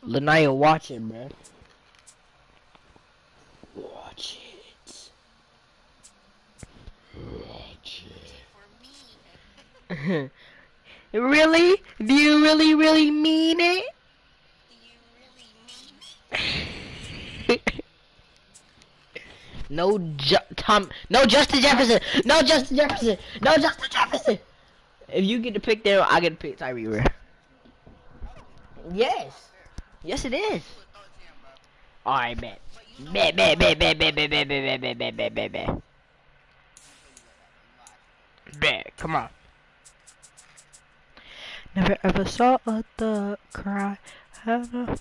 Lanaya, watch it, man. Watch it. Watch it. Really? Do you really mean it? No, no Justin Jefferson. No Justin Jefferson. No Justin Jefferson. If you get to pick there, I get to pick Tyree Rear. Yes. Yes, it is. All right, bet. Bet. Bet. Come on. Never ever saw a thug cry. Have a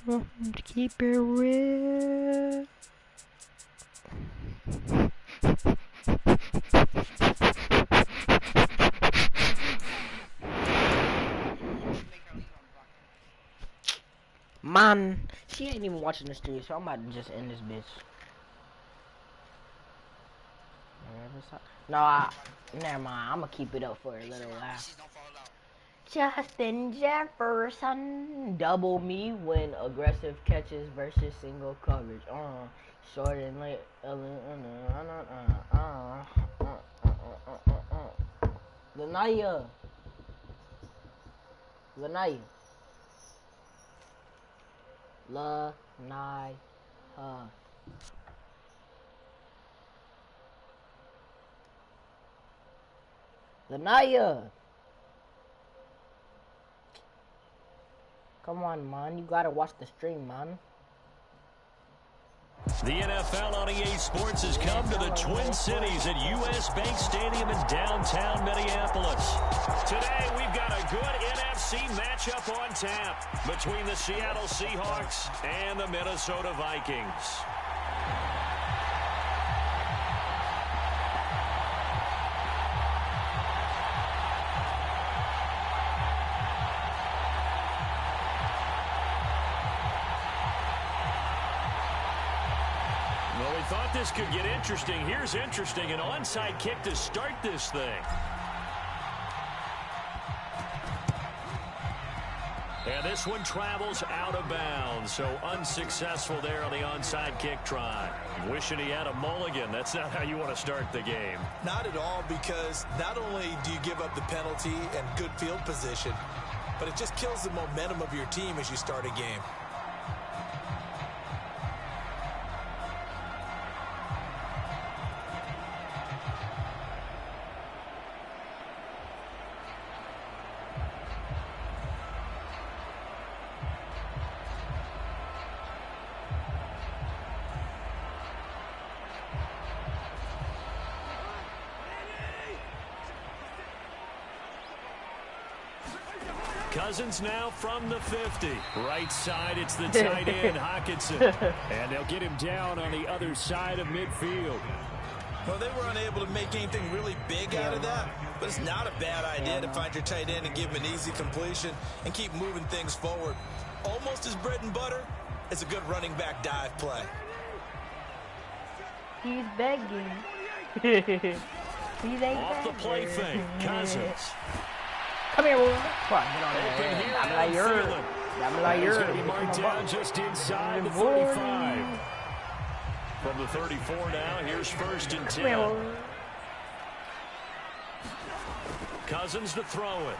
to keep it real. Man, she ain't even watching the stream, so I'm about to just end this bitch. No, never mind. I'm gonna keep it up for a little while. Justin Jefferson double me when aggressive catches versus single coverage. Short and late. Lanaya. Lanaya. Come on, man. You gotta watch the stream, man. The NFL on EA Sports has come to the Twin Cities at US Bank Stadium in downtown Minneapolis. Today, we've got a good NFC matchup on tap between the Seattle Seahawks and the Minnesota Vikings. Well, we thought this could get interesting. Here's interesting, an onside kick to start this thing. And this one travels out of bounds, so unsuccessful there on the onside kick try. Wishing he had a mulligan. That's not how you want to start the game. Not at all, because not only do you give up the penalty and good field position, but it just kills the momentum of your team as you start a game. Cousins now from the 50. Right side, it's the tight end, Hockenson. And they'll get him down on the other side of midfield. Well, they were unable to make anything really big out of that, but it's not a bad idea to find your tight end and give him an easy completion and keep moving things forward. Almost as bread and butter as a good running back dive play. He's begging. He's off the play fake, Cousins. Come here, boy. Come on, get on there. He's going to be marked down just inside the 45. From the 34 now, here's 1st and 10. Cousins to throw it.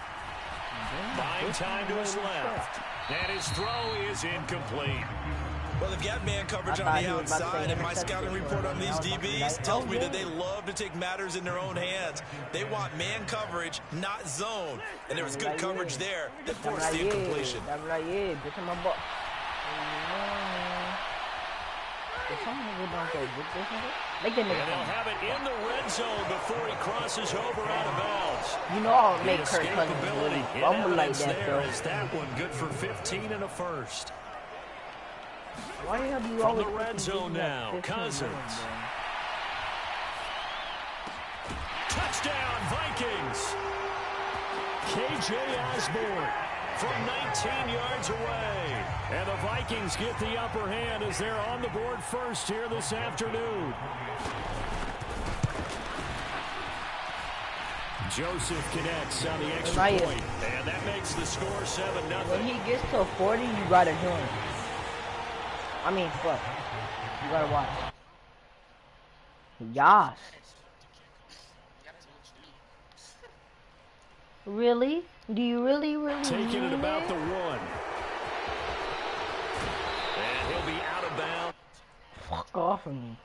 Buying time to his left. And his throw is incomplete. Well, they've got man coverage on the outside, and my scouting report on these DBs tells me that they love to take matters in their own hands. They want man coverage, not zone. And there was good coverage there that forced the incompletion. And they'll have it in the red zone before he crosses over out of bounds. You know I'll make Kirk Cousins really fumble like that, though. That one good for 15 and a first. Why have you from the red zone now, Cousins. Touchdown, Vikings. KJ Osborne from 19 yards away. And the Vikings get the upper hand as they're on the board first here this afternoon. Joseph connects on the extra point. And that makes the score 7-0. When he gets to 40, you gotta do him. I mean, fuck. You gotta watch. Yas. Really? Do you really taking it about the 1. And he'll be out of bounds. Fuck off of me.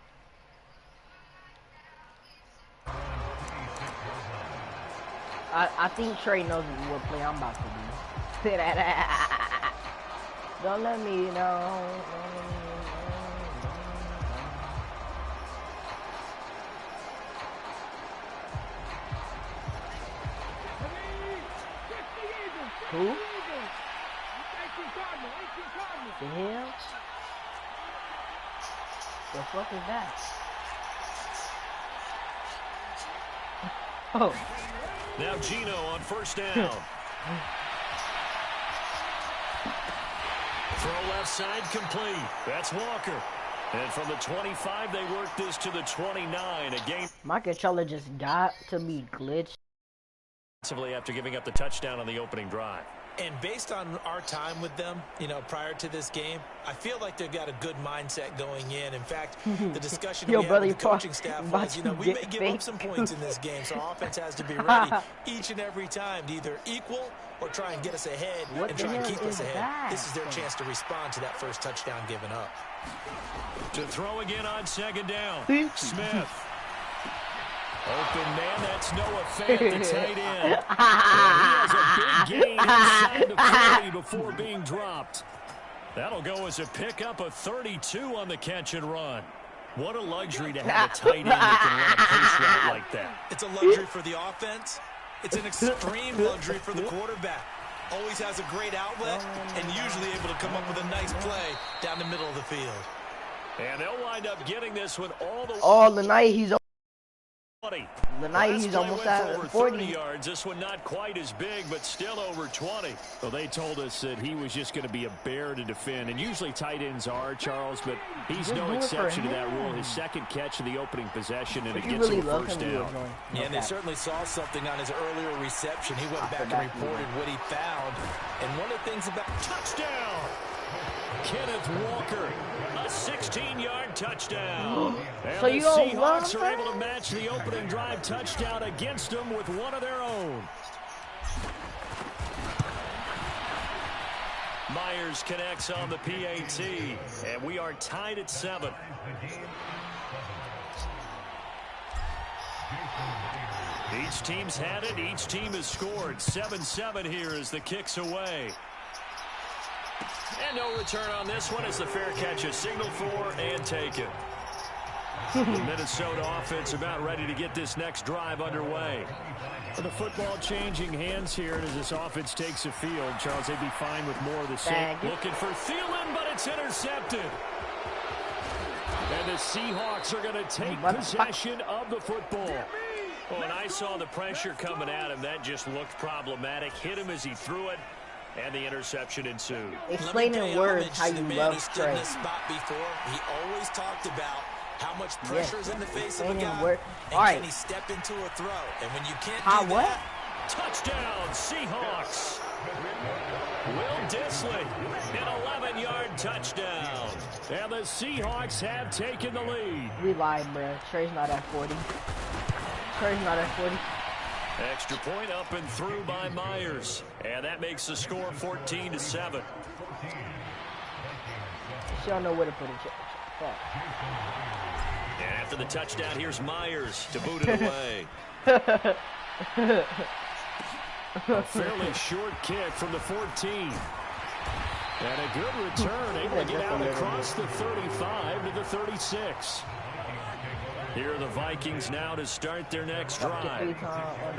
I think Trey knows what play I'm about to do. Don't let me know. Who? The hell? The fuck is that? Oh. Now Gino on first down. Throw left side complete. That's Walker. And from the 25, they work this to the 29. A game. My controller just got to be glitched. After giving up the touchdown on the opening drive. And based on our time with them, you know, prior to this game, I feel like they've got a good mindset going in. In fact, the discussion we had with the coaching staff was, you know, we may give up some points in this game, so our offense has to be ready each and every time to either equal or try and get us ahead and try and keep us ahead. This is their chance to respond to that first touchdown given up. To throw again on second down. Smith. Open man, that's Noah Fant, the tight end. And he has a big gain inside the 40 before being dropped. That'll go as a pickup of 32 on the catch and run. What a luxury to have a tight end that can run a pace route like that. It's a luxury for the offense. It's an extreme luxury for the quarterback. Always has a great outlet and usually able to come up with a nice play down the middle of the field. And they'll wind up getting this one all the night. He's the night he's almost at 40 yards. This one not quite as big, but still over 20. Well, they told us that he was just going to be a bear to defend, and usually tight ends are, Charles, but he's no exception to that rule. His second catch of the opening possession, and it gets him a first down. Yeah, and they certainly saw something on his earlier reception. He went back and reported what he found. And one of the things about touchdown, Kenneth Walker, a 16-yard touchdown. And so the you Seahawks are able to match the opening drive touchdown against them with one of their own. Myers connects on the PAT, and we are tied at 7. Each team's had it. Each team has scored. 7-7 here as the kick's away. And no return on this one as the fair catch is signaled for and taken. The Minnesota offense about ready to get this next drive underway. The football changing hands here as this offense takes the field. Charles, they'd be fine with more of the same. Looking for Thielen, but it's intercepted. And the Seahawks are going to take possession of the football. Oh, and I saw the pressure coming at him. That just looked problematic. Hit him as he threw it. And the interception ensued. Explain in words how you love Trey. In this spot before, he always talked about how much pressure is in the face of a guy. And can he step into a throw? And when you can't do that, touchdown Seahawks. Will Dissly, an 11-yard touchdown. And the Seahawks have taken the lead. We lied, bro. Trey's not at 40. Trey's not at 40. Extra point up and through by Myers. And that makes the score 14-7. She don't know where to put it. Fuck. And after the touchdown, here's Myers to boot it away. A fairly short kick from the 14. And a good return, able to get out across the 35 to the 36. Here are the Vikings now to start their next drive.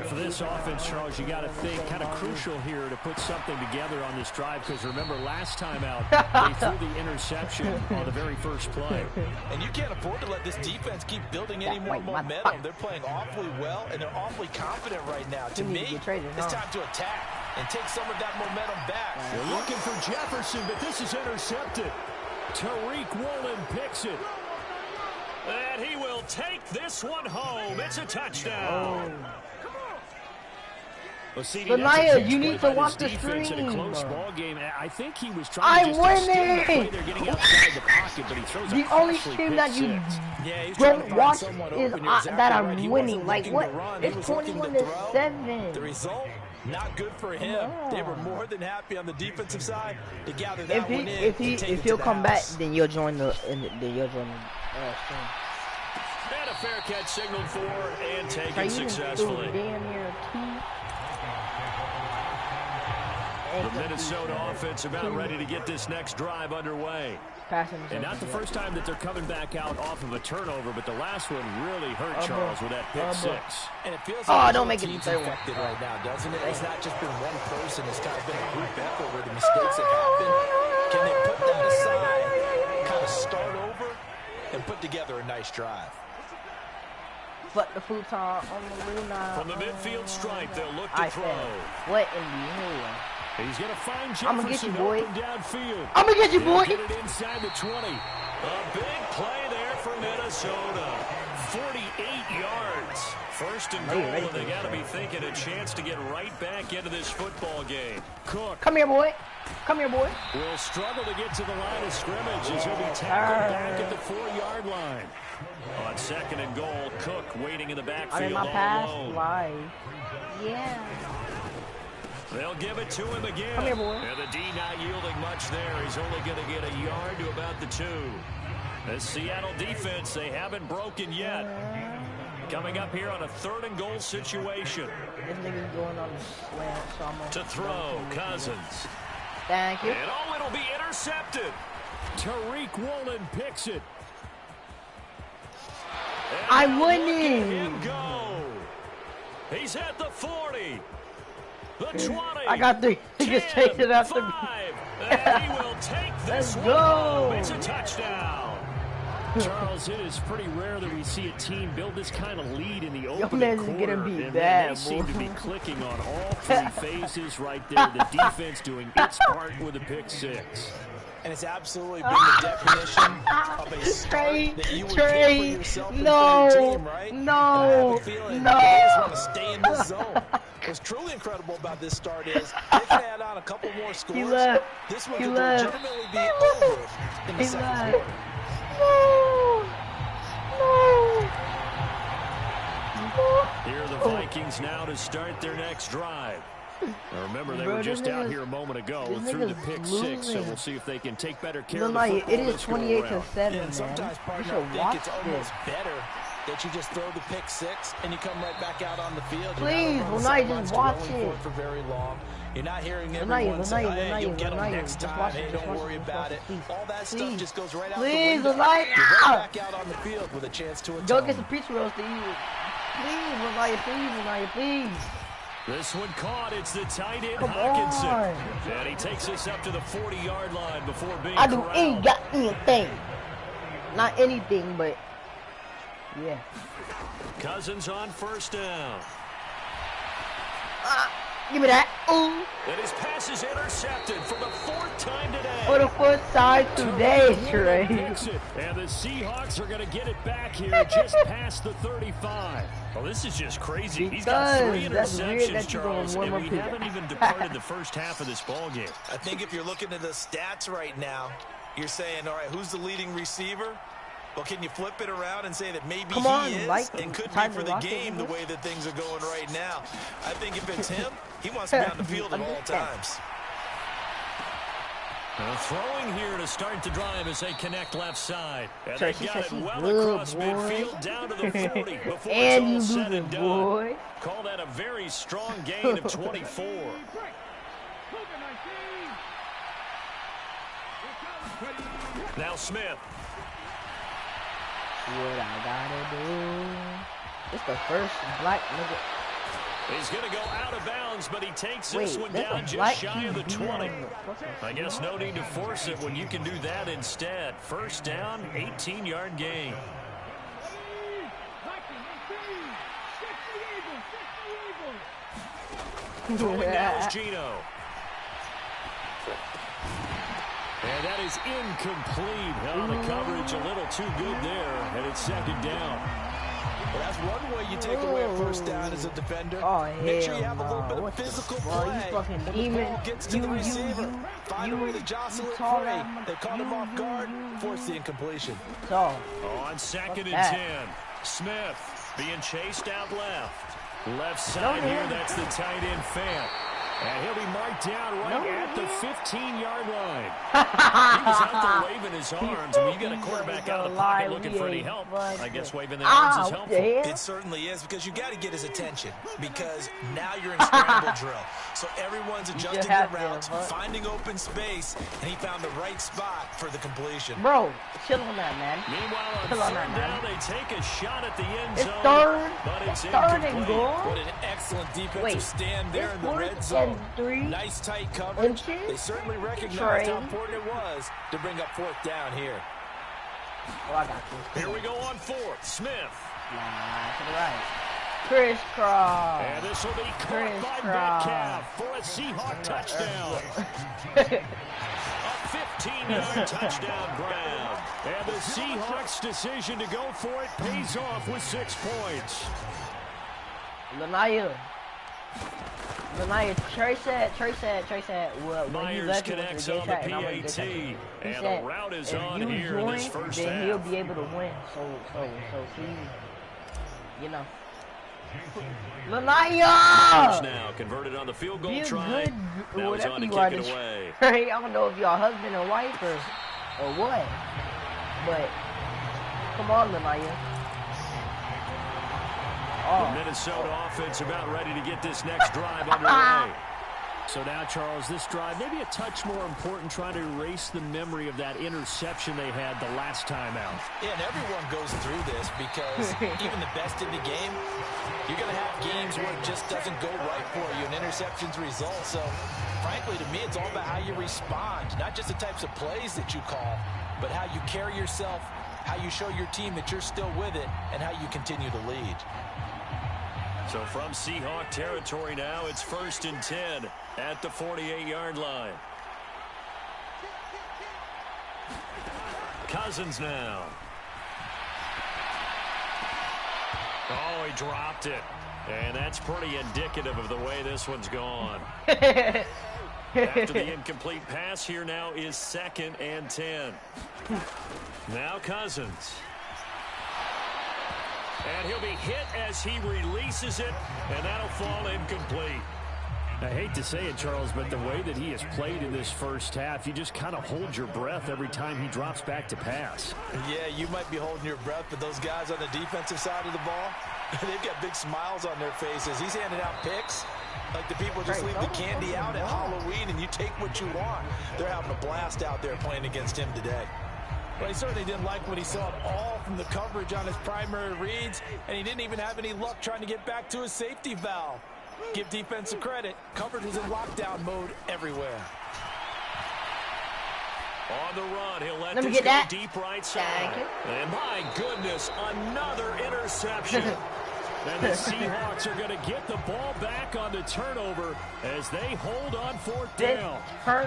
For this offense, Charles, you got to think kind of crucial here to put something together on this drive because remember last time out they threw the interception on the very first play. And you can't afford to let this defense keep building any more momentum. They're playing awfully well and they're awfully confident right now. To me, it's time to attack and take some of that momentum back. They're looking for Jefferson, but this is intercepted. Tariq Woolen picks it. And he will take this one home. It's a touchdown. Well, Naya, you need to watch the screen. In a close ball game. I think he was trying to just extend the play. They're getting outside the pocket, but he throws the only team that you don't watch is that I'm winning. Like what? It's 21-7. The result, not good for him. They were more than happy on the defensive side to gather that one in. If he'll come back, then you'll join the stream. And a fair catch signaled for and taken successfully. The Minnesota offense about ready to get this next drive underway. And not the first time that they're coming back out off of a turnover, but the last one really hurt Charles with that pick six. And it feels like don't make it affected right now, doesn't it? It's not just been one person. It's kind of been a group effort where the mistakes have happened. Can they put that aside, kind of start over, and put together a nice drive? But the futon on the Luna. From the midfield stripe, they'll look to throw. What in the hell? He's going to find Jefferson. I'm going to get you, boy. Downfield. I'm going to get you, boy. Get it inside the 20. A big play there for Minnesota. 48 yards. First and goal, and they got to be thinking a chance to get right back into this football game. Cook. Come here, boy. Come here, boy. Will struggle to get to the line of scrimmage as he'll be tackled back at the 4-yard line. On second and goal, Cook waiting in the backfield all alone. Yeah. They'll give it to him again. Come here, boy. And the D not yielding much there. He's only going to get a yard to about the 2. The Seattle defense, they haven't broken yet. Coming up here on a 3rd and goal situation. This nigga's going on the slant, so I'm gonna to throw, Cousins. Thank you. And it'll be intercepted. Tariq Woolen picks it. I'm winning. Him go. He's at the 40. The 20. I got 3. He just chased it after me. And he will take this one home. It's a touchdown. Charles, it is pretty rare that we see a team build this kind of lead in the opening quarter. Gonna be and bad, they seem to be clicking on all 3 phases right there. The defense doing its part with a pick 6. And it's absolutely been the definition of a start that you would get for yourself and for your team, right? And I have a feeling the guys want to stay in this zone. What's truly incredible about this start is they can add on a couple more scores. This one could legitimately be over in the second quarter. Here are the Vikings now to start their next drive. Now remember, they were just out here a moment ago through the pick 6, so we'll see if they can take better care of the football. It is 28-7, man. And sometimes, partner, I think it's almost better that you just throw the pick 6 and you come right back out on the field. Please, just watch it. For very long. You're not hearing everyone say, hey, you'll get them next time. Hey, don't worry about it. All that stuff just goes right out the window. You're right back out on the field with a chance to atone. Go get some pizza rolls to eat. Please. This one caught. It's the tight end, Hockenson. And he takes us up to the 40-yard line before being corralled. anything. Not anything, but yeah. Cousins on first down. Give me that. And his pass is intercepted for the 4th time today. For the 4th time today, Trey. And the Seahawks are going to get it back here just past the 35. Well, this is just crazy. He's got 3 interceptions, Charles, and we haven't even departed the first half of this ball game. I think if you're looking at the stats right now, you're saying, all right, who's the leading receiver? Well, can you flip it around and say that maybe he is and could be for the game the way that things are going right now? I think if it's him, he wants to be on the field at all times. Throwing here to start the drive as they connect left side. And they got it well across midfield down to the 40 before it's all said and done. Call that a very strong gain of 24. Now Smith. What I gotta do? It's the first black nigga. He's going to go out of bounds, but he takes this one down just shy of the 20. I guess no need to force it when you can do that instead. First down, 18-yard gain. Throwing now is Gino. And that is incomplete. Oh, the coverage a little too good there, and it's 2nd down. Well, that's one way you take away a first down as a defender. Oh, Make sure you hell have a little bit no. of physical Well, play. you fucking when demon. the ball gets to the receiver. Find a way to jostle it free. They caught him off guard, forced the incompletion. So, On 2nd and 10, Smith being chased out left. Left side here, that's the tight end Fant. And he'll be marked down right at the 15-yard line. He was out there waving his arms. I mean, you got a quarterback out of the pocket looking for any help. I guess waving the arms is helpful. It certainly is, because you got to get his attention, because now you're in scramble drill. So everyone's adjusting their routes, finding open space, and he found the right spot for the completion. Bro, chill on that, man. Meanwhile, on third down, they take a shot at the end zone. But it's third and goal. What an excellent defensive stand there in the red zone. Nice tight coverage. They certainly recognized how important it was to bring up fourth down here. Oh, I got this. Here we go on fourth. Smith. Nah, to the right. Crisscross. And this will be caught by Metcalf for a Seahawk touchdown. A 15-yard touchdown grab. And the Seahawks' decision to go for it pays off with 6 points. Lanaya, Trey said, well, Myers connects on the PAT, and the route is on here in this first half. Then he'll be able to win. So, you know. Lanaya! Now converted on the field goal try. Now he's on to kick it away. I don't know if y'all husband and wife or what, but come on, Lanaya. The Minnesota offense about ready to get this next drive underway. So now, Charles, this drive maybe a touch more important, trying to erase the memory of that interception they had the last time out. Yeah, and everyone goes through this, because even the best in the game, you're going to have games where it just doesn't go right for you, and interceptions result. So, frankly, to me, it's all about how you respond, not just the types of plays that you call, but how you carry yourself, how you show your team that you're still with it, and how you continue to lead. So from Seahawk territory now, it's 1st and 10 at the 48-yard line. Cousins now. Oh, he dropped it. And that's pretty indicative of the way this one's gone. After the incomplete pass, here now is 2nd and 10. Now Cousins. And he'll be hit as he releases it, and that'll fall incomplete. I hate to say it, Charles, but the way that he has played in this first half, you just kind of hold your breath every time he drops back to pass. Yeah, you might be holding your breath, but those guys on the defensive side of the ball, they've got big smiles on their faces. He's handing out picks like the people just leave the candy out at Halloween, and you take what you want. They're having a blast out there playing against him today. But he certainly didn't like what he saw at all from the coverage on his primary reads, and he didn't even have any luck trying to get back to his safety valve. Give defensive credit. Coverage was in lockdown mode everywhere. On the run, he'll let this go deep right side. And my goodness, another interception. And the Seahawks are going to get the ball back on the turnover as they hold on 4th down.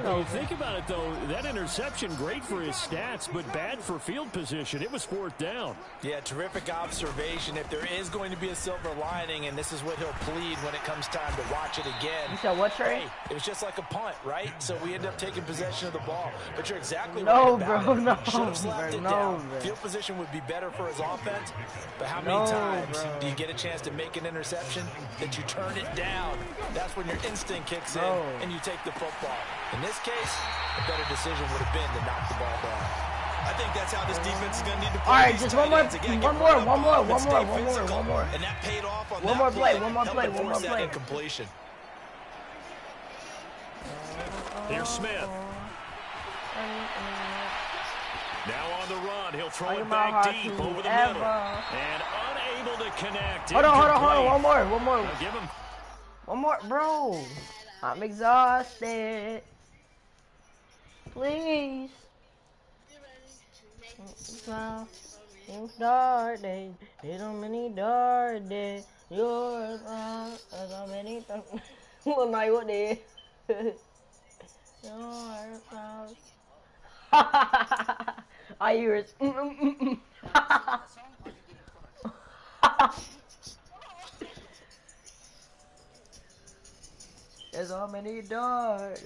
When you think about it, though, that interception, great for his stats, but bad for field position. It was 4th down. Yeah, terrific observation. If there is going to be a silver lining, and this is what he'll plead when it comes time to watch it again. You said what, Trey? Hey, it was just like a punt, right? So we end up taking possession of the ball. But you're exactly right about bro, it. No, should have slapped it down. Bro. Field position would be better for his offense, but how many times do you get a chance to make an interception that you turn it down? That's when your instinct kicks in and you take the football. In this case, a better decision would have been to knock the ball down. I think that's how this defense is going to need to play. All right, just one more. And that paid off on one more play. Incompletion. Here's Smith. Now on the run, he'll throw it back deep over the middle. And unable to connect. Hold on. One more. Give him. One more, bro. I'm exhausted. Please. Started. So many dark days. Yours so many. Well, now what did? I hear it. so many dark.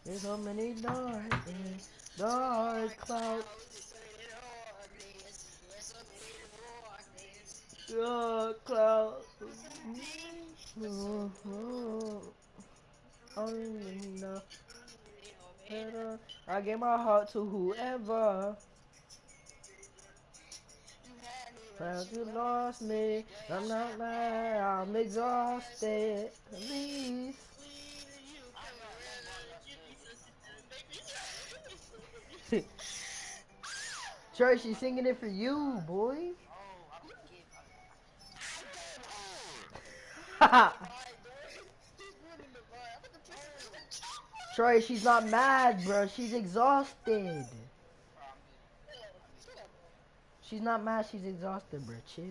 There's so many dark. Dark clouds. Dark clouds. I gave my heart to whoever. Perhaps you lost me. I'm not mad. I'm exhausted. Please. Trey, she's singing it for you, boy. Trey, she's not mad, bro. She's exhausted. She's not mad. She's exhausted, bro. Chill.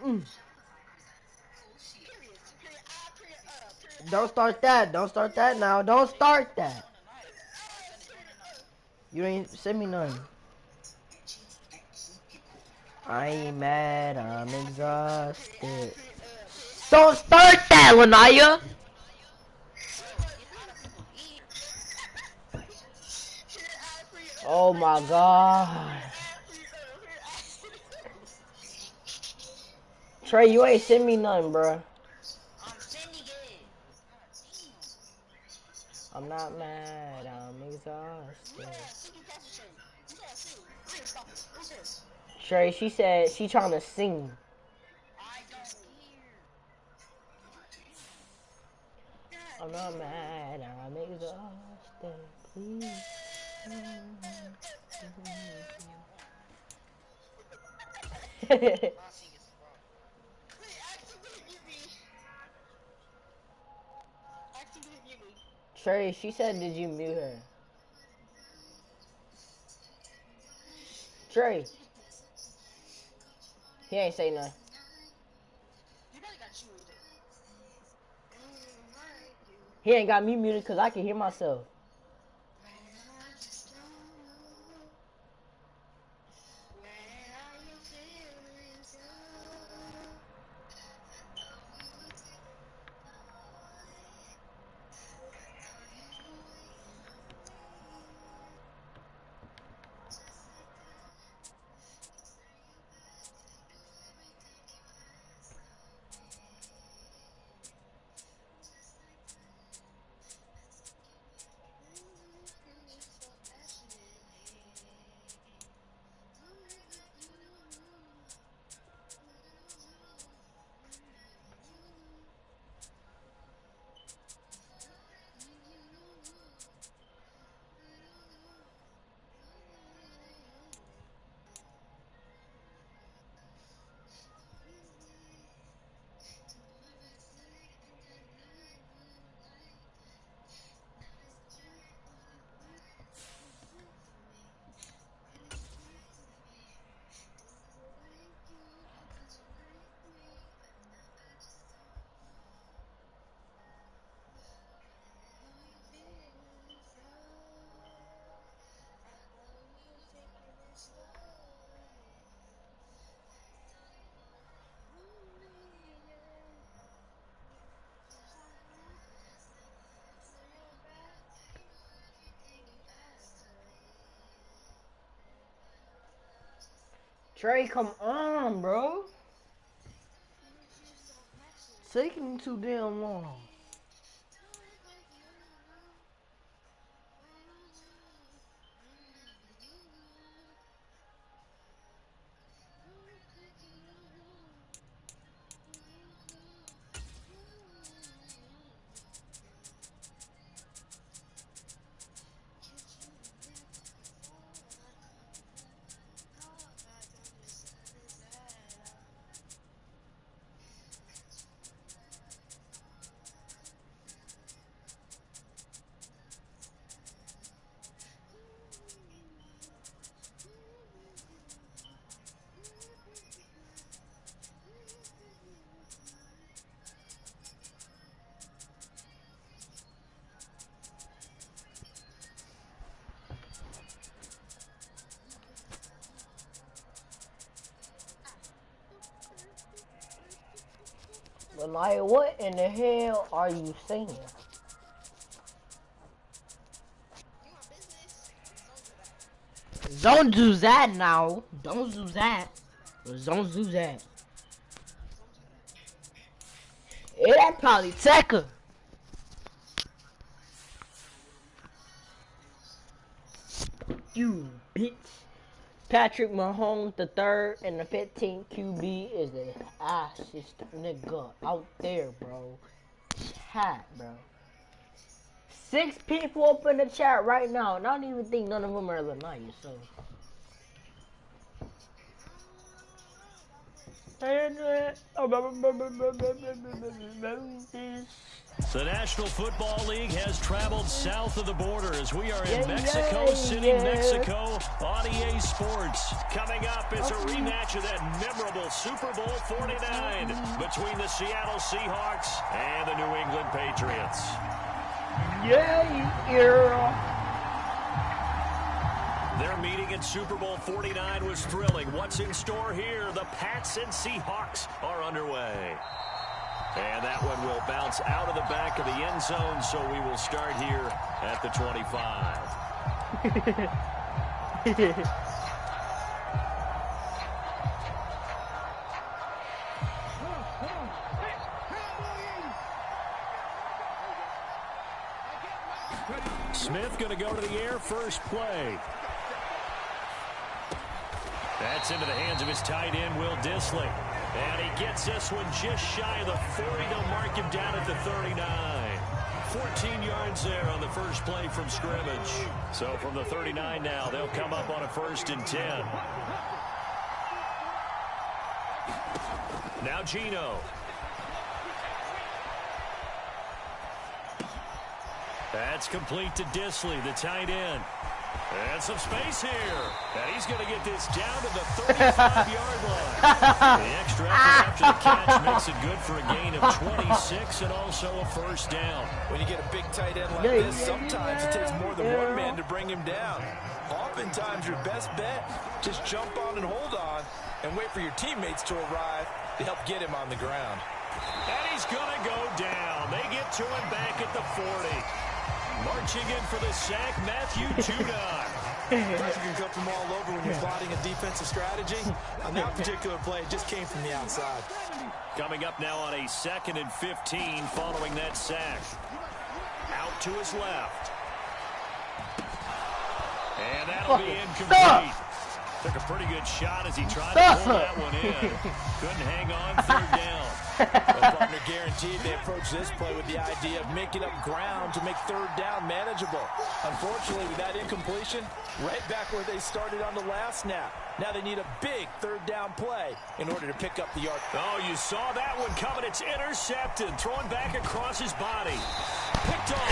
Mm. Don't start that. Don't start that now. Don't start that. You ain't send me none. I ain't mad. I'm exhausted. Don't start that, Lanaya. Oh my god. Trey, you ain't send me none, bro. I'm not mad, I'm exhausted. Trey, she said she trying to sing. I'm not mad, I'm exhausted, please. Trey, she said, did you mute her? Trey. He ain't say nothing. He ain't got me muted because I can hear myself. Trey, come on, bro. It's taking too damn long. But like, what in the hell are you saying? Don't do that now. Don't do that. Don't do that. Yeah, that probably Tekka. You bitch. Patrick Mahomes the third and the 15th QB is the assest nigga out there, bro. Chat, bro. 6 people up in the chat right now, and I don't even think none of them are Lanaya, so. The National Football League has traveled south of the border as we are in Mexico City, Mexico on EA Sports. Coming up is a rematch of that memorable Super Bowl 49 between the Seattle Seahawks and the New England Patriots. Their meeting in Super Bowl 49 was thrilling. What's in store here? The Pats and Seahawks are underway. And that one will bounce out of the back of the end zone, so we will start here at the 25. Smith going to go to the air first play. That's into the hands of his tight end, Will Dissly. And he gets this one just shy of the 40. They'll mark him down at the 39. 14 yards there on the first play from scrimmage. So from the 39 now, they'll come up on a 1st and 10. Now Geno. That's complete to Dissly, the tight end. And some space here. And he's going to get this down to the 35-yard line. The extra effort after the catch makes it good for a gain of 26 and also a 1st down. When you get a big tight end like this, sometimes it takes more than one man to bring him down. Oftentimes, your best bet, just jump on and hold on and wait for your teammates to arrive to help get him on the ground. And he's going to go down. They get to him back at the 40. Marching in for the sack, Matthew Judon. Pressure can come from all over when you're plotting a defensive strategy. On that particular play, it just came from the outside. Coming up now on a 2nd and 15 following that sack. Out to his left. And that'll be incomplete. Took a pretty good shot as he tried to pull that one in. Couldn't hang on, 3rd down. Well, partner guaranteed they approach this play with the idea of making up ground to make 3rd down manageable. Unfortunately, with that incompletion, right back where they started on the last snap. Now they need a big 3rd down play in order to pick up the yard. Oh, you saw that one coming. It's intercepted. Thrown back across his body. Picked off.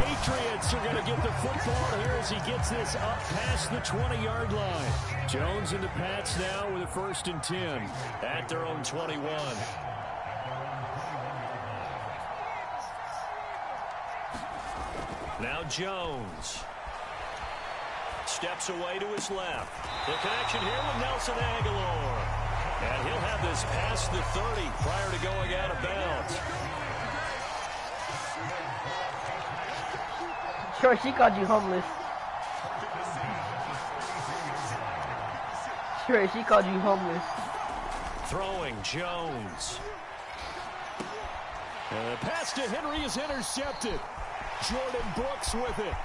Patriots are going to get the football here as he gets this up past the 20-yard line. Jones and the Pats now with a 1st and 10 at their own 21. Now Jones steps away to his left. The connection here with Nelson Aguilar. And he'll have this past the 30 prior to going out of bounds. Sure, she called you homeless. Sure, she called you homeless. Throwing Jones. And the pass to Henry is intercepted. Jordan Brooks with it.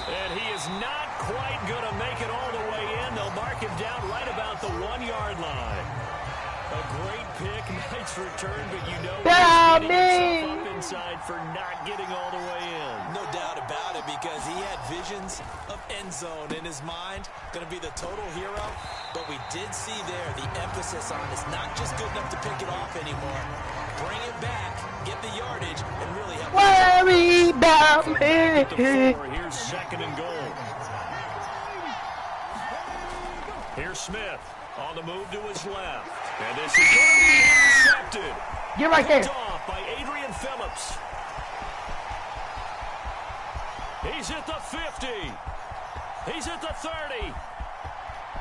And he is not quite going to make it all the way in. They'll mark him down right about the 1-yard line. A great pick, nice return, but you know he's getting himself up inside for not getting all the way in. No doubt about it, because he had visions of end zone in his mind. Going to be the total hero. But we did see there the emphasis on it's not just good enough to pick it off anymore. Bring it back, get the yardage, and really help. Worry about me. Here's 2nd and goal. Here's Smith on the move to his left. And this is going to be intercepted. Get right there. Picked off by Adrian Phillips. He's at the 50. He's at the 30.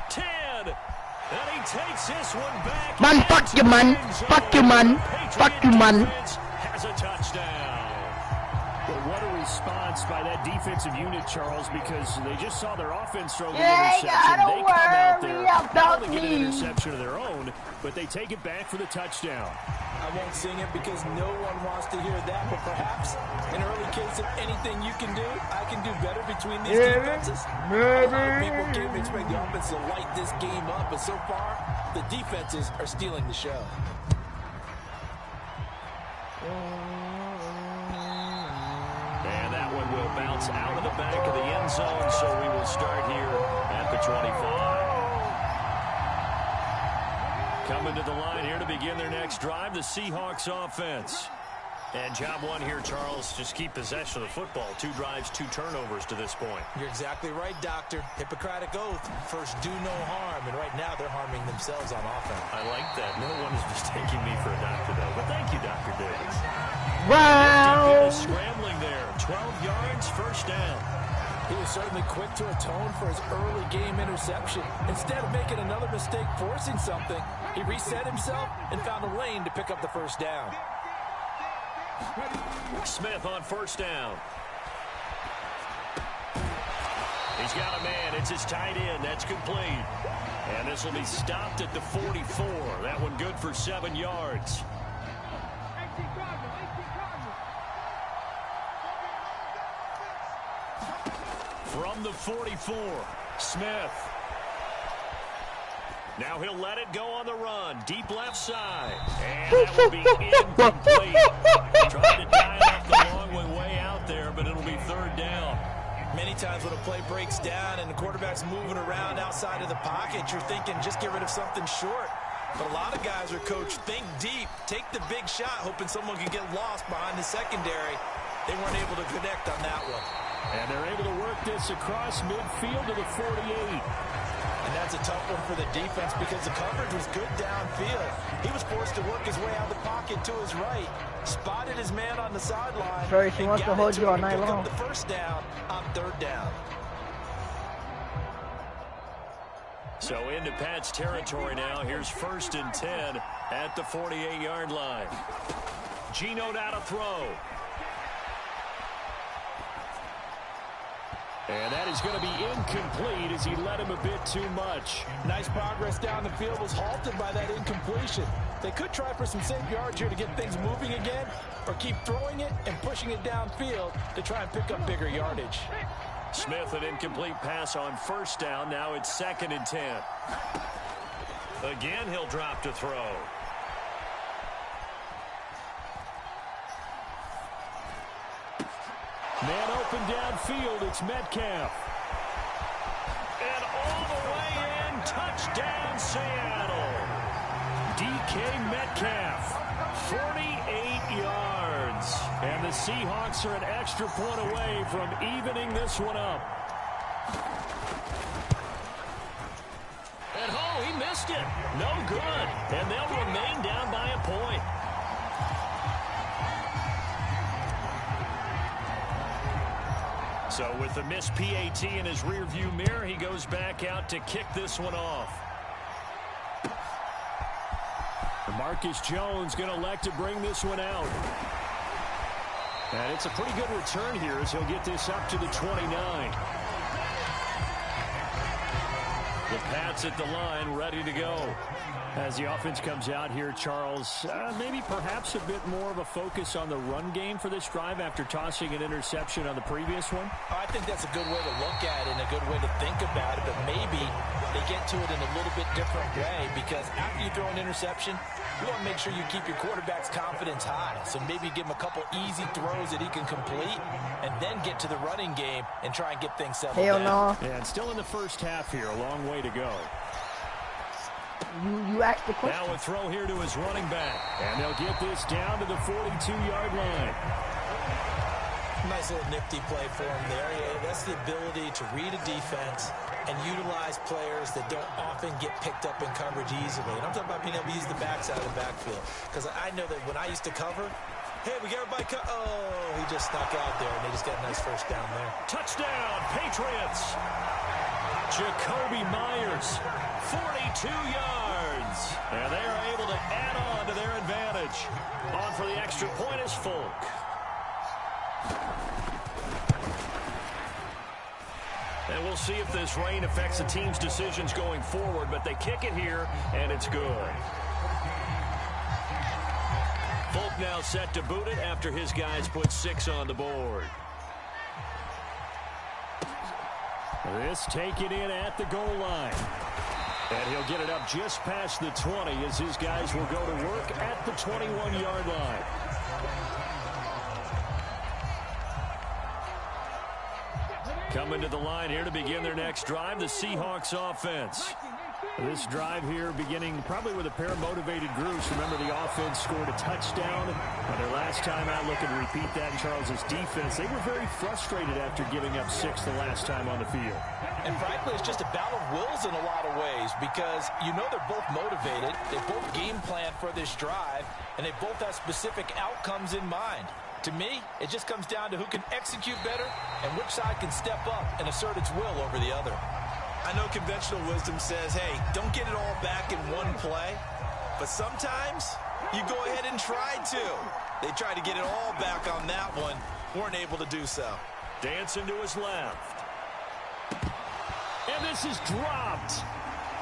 10. And he takes this one back. Man, fuck you, man. Fuck you, man. Fuck you, man. Has a touchdown. But what a response by that defensive unit, Charles, because they just saw their offense throw the Yeah, interception. They come out there about not only get an me. interception of their own, but they take it back for the touchdown. I won't sing it because no one wants to hear that, but perhaps in early case of anything you can do, I can do better between these defenses. A lot of people came to expect the offense to light this game up, but so far, the defenses are stealing the show. And that one will bounce out of the back of the end zone, so we will start here at the 25. Coming to the line here to begin their next drive, the Seahawks offense. And job one here, Charles, just keep possession of the football. 2 drives, 2 turnovers to this point. You're exactly right, Doctor. Hippocratic oath. First, do no harm. And right now, they're harming themselves on offense. I like that. No one is mistaking me for a doctor, though. But thank you, Dr. Davis. Wow. Scrambling there. 12 yards, first down. He was certainly quick to atone for his early game interception. Instead of making another mistake forcing something, he reset himself and found a lane to pick up the first down. Smith on first down. He's got a man. It's his tight end. That's complete. And this will be stopped at the 44. That one good for 7 yards. From the 44, Smith. Now he'll let it go on the run. Deep left side. And that will be incomplete. Trying to dial up the long way out there, but it'll be third down. Many times when a play breaks down and the quarterback's moving around outside of the pocket, you're thinking just get rid of something short. But a lot of guys are coached, think deep, take the big shot, hoping someone can get lost behind the secondary. They weren't able to connect on that one. And they're able to work this across midfield to the 48. And that's a tough one for the defense because the coverage was good downfield. He was forced to work his way out of the pocket to his right, spotted his man on the sideline, First, he wants to hold you all night long. the first down on third down. So into Pat's territory now. Here's 1st and 10 at the 48-yard line. Geno now to throw. And that is going to be incomplete as he led him a bit too much. Nice progress down the field was halted by that incompletion. They could try for some safe yards here to get things moving again, or keep throwing it and pushing it downfield to try and pick up bigger yardage. Smith, an incomplete pass on first down. Now it's 2nd and 10. Again, he'll drop to throw. Man open downfield, it's Metcalf. And all the way in, touchdown Seattle. DK Metcalf, 48 yards. And the Seahawks are an extra point away from evening this one up. And oh, he missed it. No good. And they'll remain down by a point. So with the missed PAT in his rearview mirror, he goes back out to kick this one off. Marcus Jones going to elect to bring this one out. And it's a pretty good return here as he'll get this up to the 29. The Pats at the line, ready to go. As the offense comes out here, Charles, maybe perhaps a bit more of a focus on the run game for this drive after tossing an interception on the previous one? I think that's a good way to look at it and a good way to think about it, but maybe they get to it in a little bit different way because after you throw an interception, you want to make sure you keep your quarterback's confidence high. So maybe give him a couple easy throws that he can complete and then get to the running game and try and get things settled Hell down. no. And still in the first half here, a long way to go. You asked the question. Now a throw here to his running back. And they'll get this down to the 42-yard line. Nice little nifty play for him there. Yeah, that's the ability to read a defense and utilize players that don't often get picked up in coverage easily. And I'm talking about being able to use the backside of the backfield. Because I know that when I used to cover, hey, we got everybody oh, he just snuck out there, and they just got a nice first down there. Touchdown, Patriots. Jakobi Meyers, 42 yards. And they are able to add on to their advantage. On for the extra point is Folk. And we'll see if this rain affects the team's decisions going forward, but they kick it here, and it's good. Folk now set to boot it after his guys put 6 on the board. This taken in at the goal line. And he'll get it up just past the 20 as his guys will go to work at the 21-yard line. Coming to the line here to begin their next drive, the Seahawks offense. This drive here beginning probably with a pair of motivated groups. Remember, the offense scored a touchdown. Their last time out, looking to repeat that in Charles's defense. They were very frustrated after giving up 6 the last time on the field. And frankly, it's just a battle of wills in a lot of ways because you know they're both motivated. They both game plan for this drive, and they both have specific outcomes in mind. To me, it just comes down to who can execute better and which side can step up and assert its will over the other. I know conventional wisdom says, hey, don't get it all back in one play. But sometimes you go ahead and try to. They tried to get it all back on that one. Weren't able to do so. Dancing to his left. And this is dropped.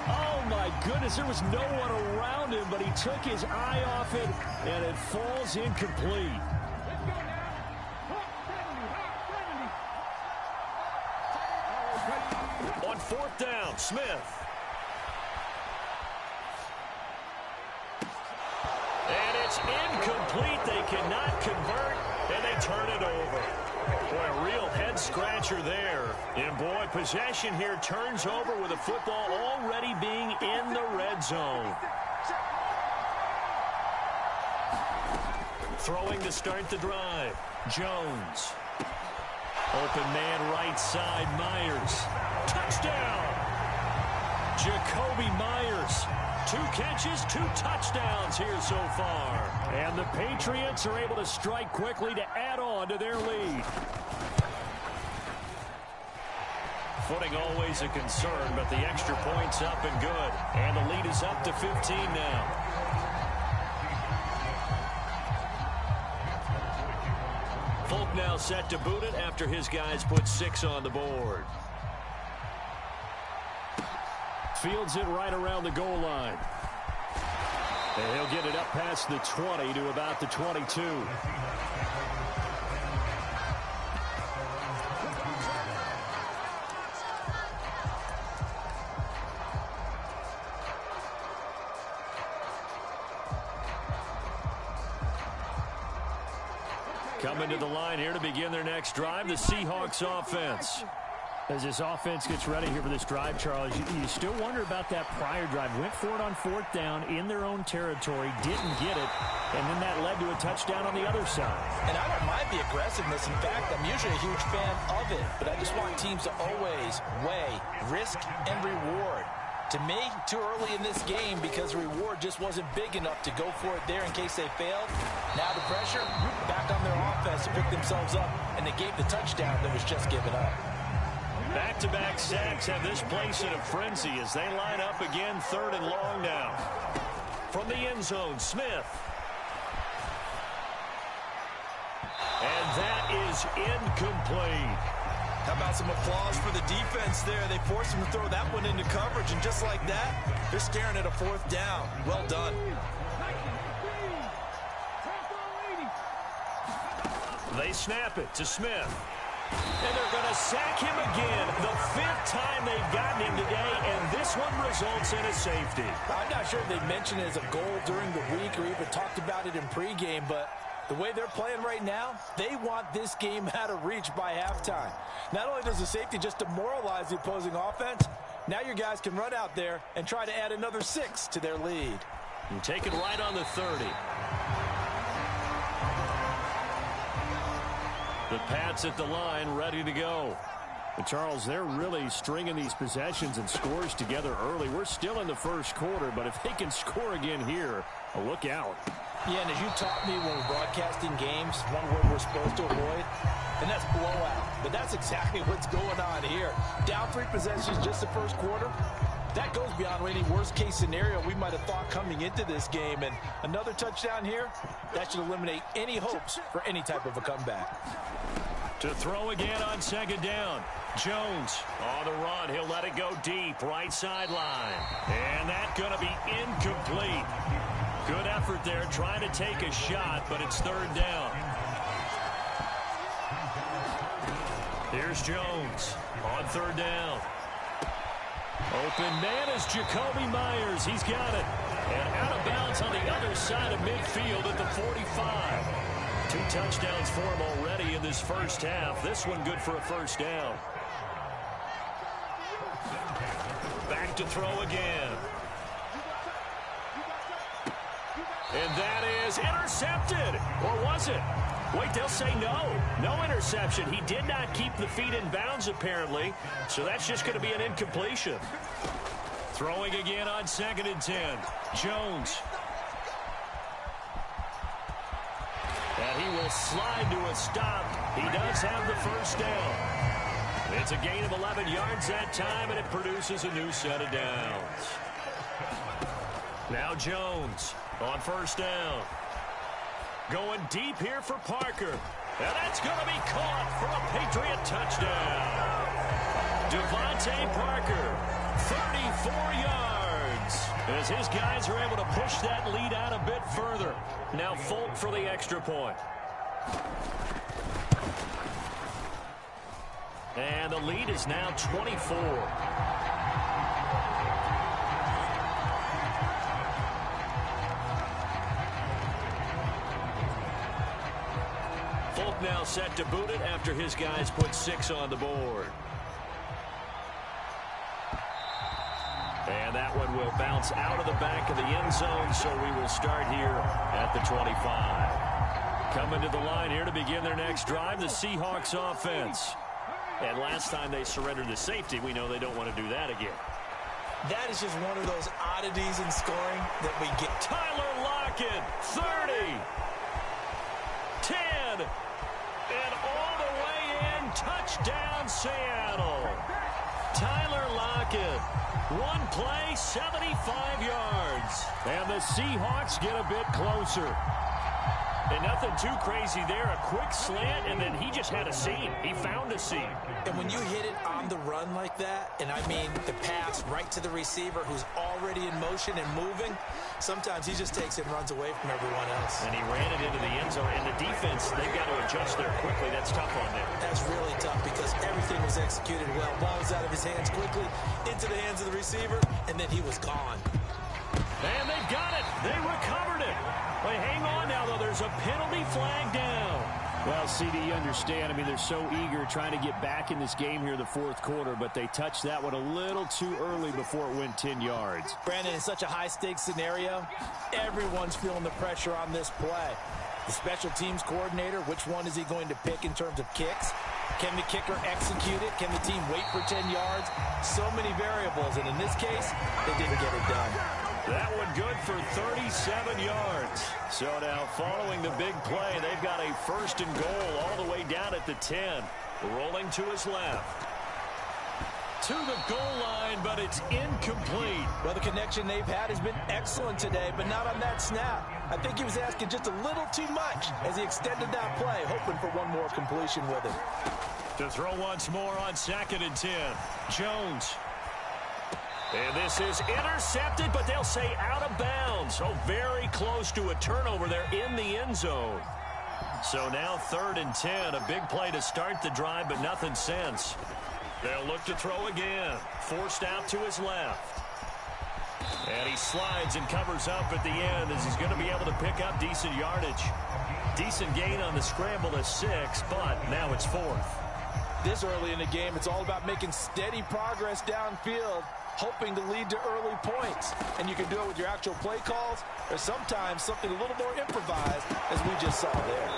Oh, my goodness. There was no one around him, but he took his eye off it, and it falls incomplete. On 4th down, Smith. And it's incomplete. They cannot convert, and they turn it over. Boy, a real head-scratcher there. And, boy, possession here turns over with the football already being in the red zone. Throwing to start the drive. Jones. Open man right side, Myers. Touchdown! Jakobi Meyers. 2 catches, 2 touchdowns here so far. And the Patriots are able to strike quickly to add on to their lead. Footing always a concern, but the extra point's up and good. And the lead is up to 15 now. Folk now set to boot it after his guys put 6 on the board. Fields it right around the goal line. And he'll get it up past the 20 to about the 22. Coming to the line here to begin their next drive, the Seahawks offense. As this offense gets ready here for this drive, Charles, you still wonder about that prior drive. Went for it on 4th down in their own territory, didn't get it, and then that led to a touchdown on the other side. And I don't mind the aggressiveness. In fact, I'm usually a huge fan of it, but I just want teams to always weigh risk and reward. To me, too early in this game because the reward just wasn't big enough to go for it there in case they failed. Now the pressure, back on their offense to pick themselves up, and they gave the touchdown that was just given up. Back-to-back sacks have this place in a frenzy as they line up again 3rd and long now. From the end zone, Smith. And that is incomplete. How about some applause for the defense there? They forced him to throw that one into coverage, and just like that, they're staring at a 4th down. Well done. They snap it to Smith. And they're going to sack him again. The 5th time they've gotten him today, and this one results in a safety. I'm not sure if they mentioned it as a goal during the week or even talked about it in pregame, but the way they're playing right now, they want this game out of reach by halftime. Not only does the safety just demoralize the opposing offense, now your guys can run out there and try to add another 6 to their lead. And take it right on the 30. The Pats at the line, ready to go. But Charles, they're really stringing these possessions and scores together early. We're still in the first quarter, but if they can score again here, look out. Yeah, and as you taught me when we're broadcasting games, one word we're supposed to avoid, and that's blowout. But that's exactly what's going on here. Down 3 possessions just the first quarter. That goes beyond any worst-case scenario we might have thought coming into this game. And another touchdown here, that should eliminate any hopes for any type of a comeback. To throw again on second down. Jones on the run. He'll let it go deep. Right sideline. And that's going to be incomplete. Good effort there trying to take a shot, but it's third down. Here's Jones on third down. Open man is Jacoby Myers. He's got it. And out of bounds on the other side of midfield at the 45. 2 touchdowns for him already in this first half. This one good for a first down. Back to throw again. And that is intercepted. Or was it? Wait, they'll say no. No interception. He did not keep the feet in bounds, apparently. So that's just going to be an incompletion. Throwing again on 2nd and 10. Jones. And he will slide to a stop. He does have the first down. It's a gain of 11 yards that time, and it produces a new set of downs. Now Jones on first down. Going deep here for Parker. And that's going to be caught for a Patriot touchdown. Devontae Parker, 34 yards. As his guys are able to push that lead out a bit further. Now Folk for the extra point. And the lead is now 24. Now set to boot it after his guys put 6 on the board. And that one will bounce out of the back of the end zone, so we will start here at the 25. Coming to the line here to begin their next drive, the Seahawks offense. And last time they surrendered the safety, we know they don't want to do that again. That is just one of those oddities in scoring that we get. Tyler Lockett, 30, 10, and all the way in, touchdown Seattle. Tyler Lockett, one play, 75 yards. And the Seahawks get a bit closer. And nothing too crazy there. A quick slant, and then he just had a seam. He found a seam. And when you hit it on the run like that, and I mean the pass right to the receiver who's already in motion and moving, sometimes he just takes it and runs away from everyone else. And he ran it into the end zone. And the defense, they've got to adjust there quickly. That's tough on them. That's really tough because everything was executed well. Ball was out of his hands quickly, into the hands of the receiver, and then he was gone. And they got it. They recovered it. Wait, hang on now, though. There's a penalty flag down. Well, CD, you understand. I mean, they're so eager trying to get back in this game here in the fourth quarter, but they touched that one a little too early before it went 10 yards. Brandon, in such a high-stakes scenario, everyone's feeling the pressure on this play. The special teams coordinator, which one is he going to pick in terms of kicks? Can the kicker execute it? Can the team wait for 10 yards? So many variables, and in this case, they didn't get it done. That one good for 37 yards. So now following the big play, they've got a first and goal all the way down at the 10. Rolling to his left. To the goal line, but it's incomplete. Well, the connection they've had has been excellent today, but not on that snap. I think he was asking just a little too much as he extended that play, hoping for one more completion with it. To throw once more on 2nd and 10. Jones. And this is intercepted, but they'll say out of bounds. So very close to a turnover there in the end zone. So now 3rd and 10. A big play to start the drive, but nothing since. They'll look to throw again. Forced out to his left. And he slides and covers up at the end as he's going to be able to pick up decent yardage. Decent gain on the scramble to 6, but now it's 4th. This early in the game, it's all about making steady progress downfield, hoping to lead to early points. And you can do it with your actual play calls, or sometimes something a little more improvised, as we just saw there.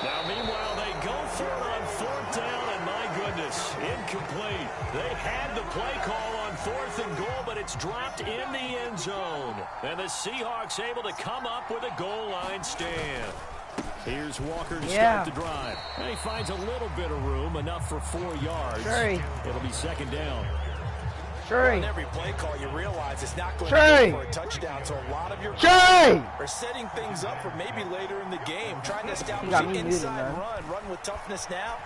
Now, meanwhile, they go for it on 4th down, and my goodness, incomplete. They had the play call on 4th and goal, but it's dropped in the end zone. And the Seahawks able to come up with a goal line stand. Here's Walker to start the drive. And he finds a little bit of room, enough for 4 yards. It'll be second down. On every play call, you realize it's not going to go for a touchdown, so a lot of your guys are setting things up for maybe later in the game, trying to establish an inside run with toughness now.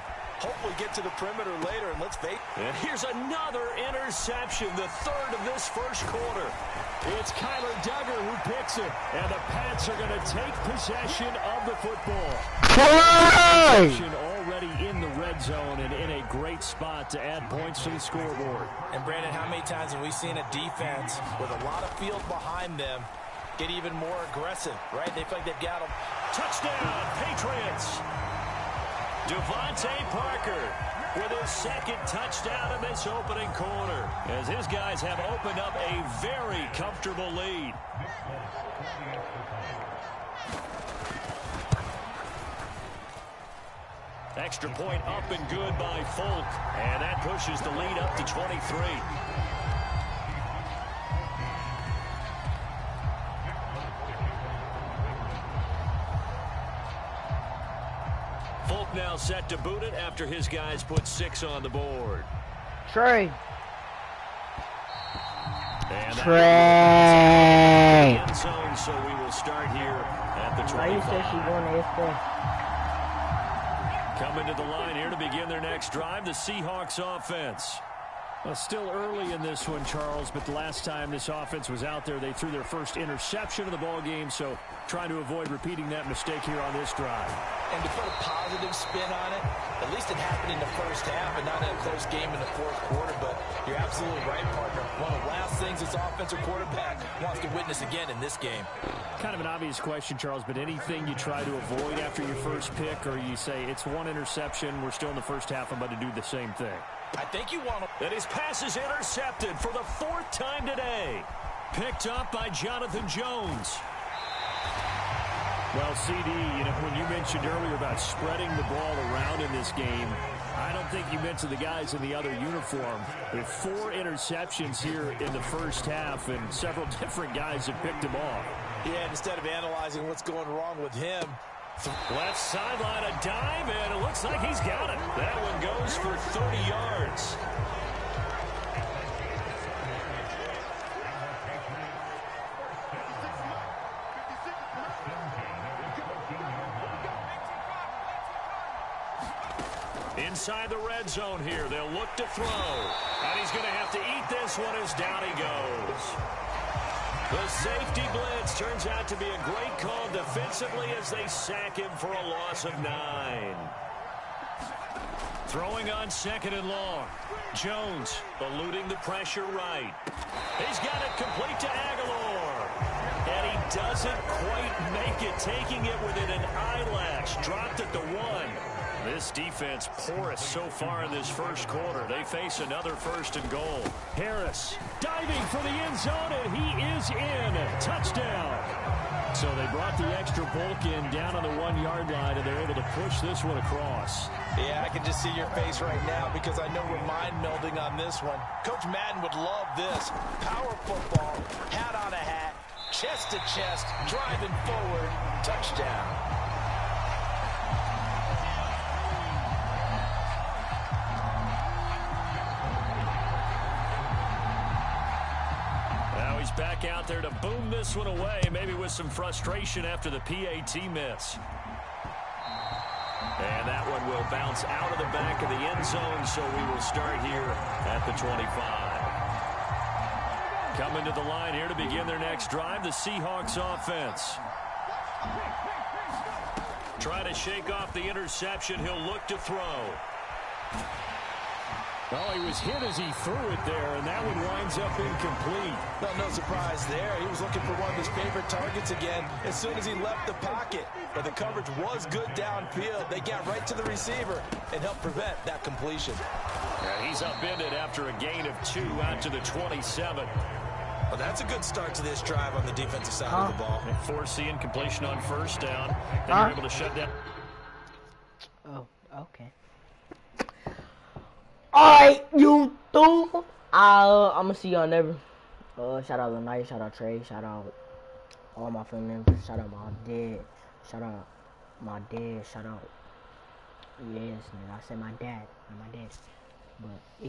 Hopefully get to the perimeter later, and let's face it. And here's another interception, the third of this first quarter. It's Kyler Duggar who picks it, and the Pats are going to take possession of the football. Already in the red zone and in a great spot to add points to the scoreboard. And Brandon, how many times have we seen a defense with a lot of field behind them get even more aggressive, right? They feel like they've got them. Touchdown, Patriots! Devontae Parker with his second touchdown in this opening quarter, as his guys have opened up a very comfortable lead. Extra point up and good by Folk, and that pushes the lead up to 23. Folk now set to boot it after his guys put 6 on the board. Trey. And Trey. End zone, so we will start here at the 25. You said she's going to Coming to the line here to begin their next drive, the Seahawks offense. Well, still early in this one, Charles, but the last time this offense was out there, they threw their first interception of the ball game, so trying to avoid repeating that mistake here on this drive. And to put a positive spin on it, at least it happened in the first half and not in a close game in the fourth quarter, but you're absolutely right, partner. One of the last things this offensive quarterback wants to witness again in this game. Kind of an obvious question, Charles, but anything you try to avoid after your first pick, or you say it's one interception, we're still in the first half, I'm about to do the same thing? I think you want to. And his pass is intercepted for the 4th time today. Picked up by Jonathan Jones. Well, CD, you know, when you mentioned earlier about spreading the ball around in this game, I don't think you meant to the guys in the other uniform. With 4 interceptions here in the first half, and several different guys have picked them off. Yeah, instead of analyzing what's going wrong with him. Left sideline, a dive, and it looks like he's got it. That one goes for 30 yards. Inside the red zone here, they'll look to throw. And he's going to have to eat this one as down he goes. The safety blitz turns out to be a great call defensively as they sack him for a loss of 9. Throwing on 2nd and long. Jones eluding the pressure right. He's got it complete to Aguilar. And he doesn't quite make it, taking it within an eyelash. Dropped at the 1. This defense porous so far in this first quarter. They face another 1st and goal. Harris diving for the end zone, and he is in. Touchdown. So they brought the extra bulk in down on the 1-yard line, and they're able to push this one across. Yeah, I can just see your face right now because I know we're mind melding on this one. Coach Madden would love this. Power football, hat on a hat, chest to chest, driving forward, touchdown. He's back out there to boom this one away, maybe with some frustration after the PAT miss. And that one will bounce out of the back of the end zone, so we will start here at the 25. Coming to the line here to begin their next drive, the Seahawks offense. Try to shake off the interception. He'll look to throw. Well, he was hit as he threw it there, and that one winds up incomplete. Well, no surprise there. He was looking for one of his favorite targets again as soon as he left the pocket. But the coverage was good downfield. They got right to the receiver and helped prevent that completion. And he's upended after a gain of 2 out to the 27. Well, that's a good start to this drive on the defensive side of the ball. And foreseeing completion on 1st down. They're able to shut down. Oh, okay. Alright, YouTube. I'm gonna see y'all never. Shout out the night, shout out Trey, shout out all my family members, shout out my dad, shout out My dad, shout out. Yes, nigga. I said my dad, not my dad. But